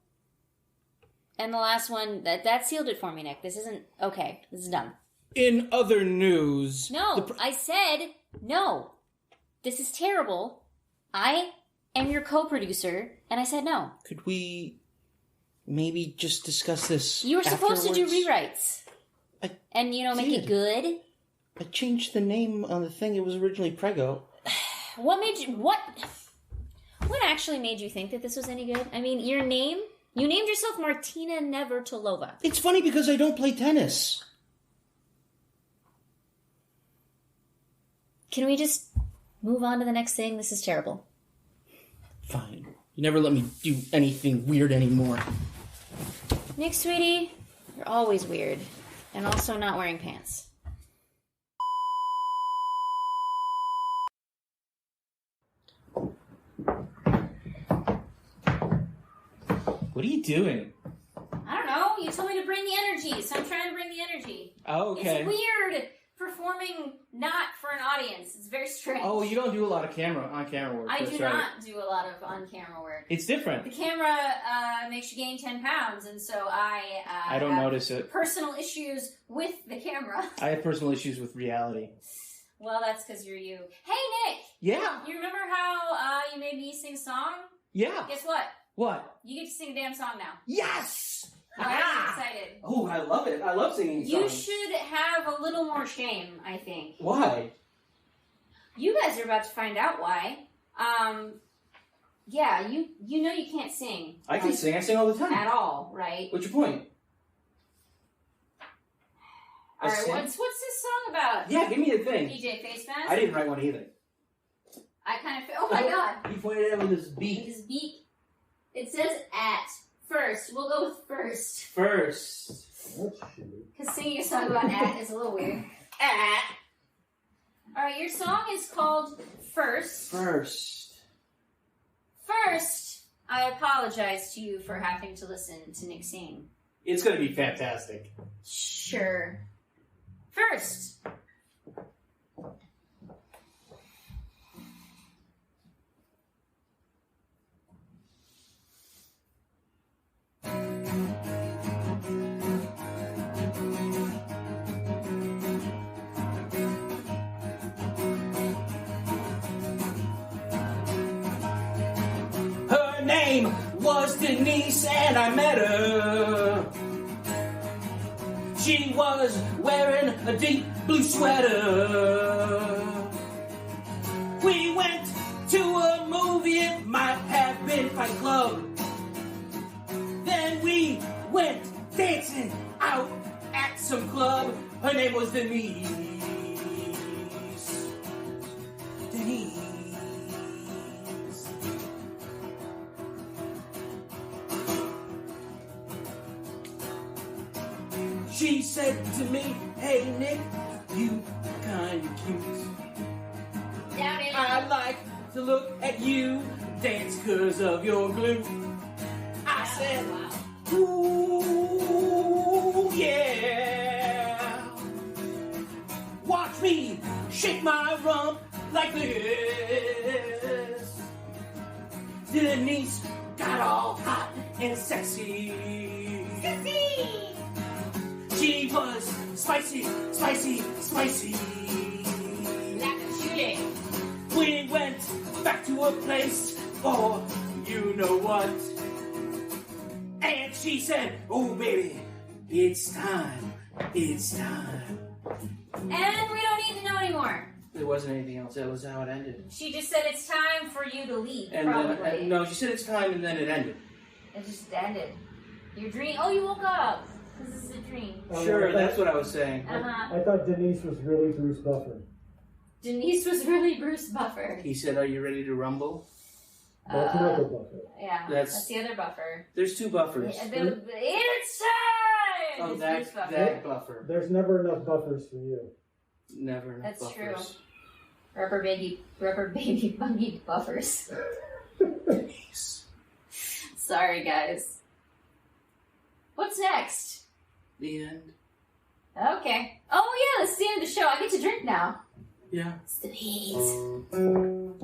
Speaker 2: And the last one, that sealed it for me, Nick. This isn't... Okay, this is done.
Speaker 1: In other news...
Speaker 2: No, I said no. This is terrible. I am your co-producer, and I said no.
Speaker 1: Could we maybe just discuss this
Speaker 2: You were supposed to do
Speaker 1: afterwards?
Speaker 2: rewrites. And, make
Speaker 1: did.
Speaker 2: it good.
Speaker 1: I changed the name on the thing. It was originally Prego.
Speaker 2: What actually made you think that this was any good? I mean, your name? You named yourself Martina Nevertolova.
Speaker 1: It's funny because I don't play tennis.
Speaker 2: Can we just move on to the next thing? This is terrible.
Speaker 1: Fine. You never let me do anything weird anymore.
Speaker 2: Nick, sweetie, you're always weird. And also not wearing pants.
Speaker 1: What are you doing?
Speaker 2: I don't know. You told me to bring the energy, so I'm trying to bring the energy.
Speaker 1: Oh, okay.
Speaker 2: It's weird performing not for an audience. It's very strange.
Speaker 1: Oh, you don't do a lot of on-camera work.
Speaker 2: I
Speaker 1: That's
Speaker 2: do
Speaker 1: right.
Speaker 2: not do a lot of on-camera work.
Speaker 1: It's different.
Speaker 2: The camera makes you gain 10 pounds, and so I
Speaker 1: don't
Speaker 2: have
Speaker 1: notice it.
Speaker 2: personal issues with the camera.
Speaker 1: I have personal issues with reality.
Speaker 2: Well, that's because you're you. Hey, Nick!
Speaker 1: Yeah.
Speaker 2: You remember how you made me sing a song?
Speaker 1: Yeah.
Speaker 2: Guess what?
Speaker 1: What?
Speaker 2: You get to sing a damn song now.
Speaker 1: Yes!
Speaker 2: I'm excited.
Speaker 1: Oh, I love it. I love singing songs.
Speaker 2: You should have a little more shame, I think.
Speaker 1: Why?
Speaker 2: You guys are about to find out why. Yeah, you know you can't sing.
Speaker 1: I can sing. I sing all the time.
Speaker 2: At all, right?
Speaker 1: What's your point?
Speaker 2: All right, what's this song about?
Speaker 1: Yeah, give me a thing.
Speaker 2: DJ Face Mask?
Speaker 1: I didn't write one either.
Speaker 2: I kind of... Oh, my God.
Speaker 1: You pointed at it with this beat.
Speaker 2: This beat. It says at. First. We'll go with first.
Speaker 1: First.
Speaker 2: Because singing a song about at is a little weird. At. All right, your song is called First.
Speaker 1: First.
Speaker 2: First, I apologize to you for having to listen to Nick sing.
Speaker 1: It's going to be fantastic.
Speaker 2: Sure. First.
Speaker 1: Her name was Denise and I met her. She was wearing a deep blue sweater. We went to a movie, it might have been Fight Club. Then we went dancing out at some club. Her name was Denise. Denise. She said to me, hey Nick, you kinda cute.
Speaker 2: Down it.
Speaker 1: I'd like to look at you dance 'cause of your glue. I said, ooh, yeah. Watch me shake my rump like this. Denise got all hot and sexy.
Speaker 2: Sexy!
Speaker 1: She was spicy, spicy, spicy.
Speaker 2: Like a shooting.
Speaker 1: We went back to a place for you know what. And she said, oh baby, it's time, it's time.
Speaker 2: And we don't need to know anymore.
Speaker 1: There wasn't anything else, that was how it ended.
Speaker 2: She just said it's time for you to leave,
Speaker 1: And
Speaker 2: probably.
Speaker 1: then, no, she said it's time and then it ended.
Speaker 2: It just ended. Your dream... Oh, you woke up. This is a dream.
Speaker 1: Sure, that's what I was saying.
Speaker 2: Uh-huh.
Speaker 7: I thought Denise was really Bruce Buffer.
Speaker 2: Denise was really Bruce Buffer.
Speaker 1: He said, are you ready to rumble?
Speaker 7: That's another Buffer.
Speaker 2: Yeah, that's the other Buffer.
Speaker 1: There's two buffers.
Speaker 2: It's time!
Speaker 1: Oh,
Speaker 2: It's
Speaker 1: that,
Speaker 2: Bruce Buffer.
Speaker 1: that buffer.
Speaker 7: There's never enough buffers for you.
Speaker 1: Never enough
Speaker 2: That's
Speaker 1: buffers.
Speaker 2: true. Rubber baby buggy buffers.
Speaker 1: Denise.
Speaker 2: Sorry, guys. What's next?
Speaker 1: The end.
Speaker 2: Okay. Oh, yeah, that's the end of the show. I get to drink now.
Speaker 1: Yeah.
Speaker 2: It's the bees.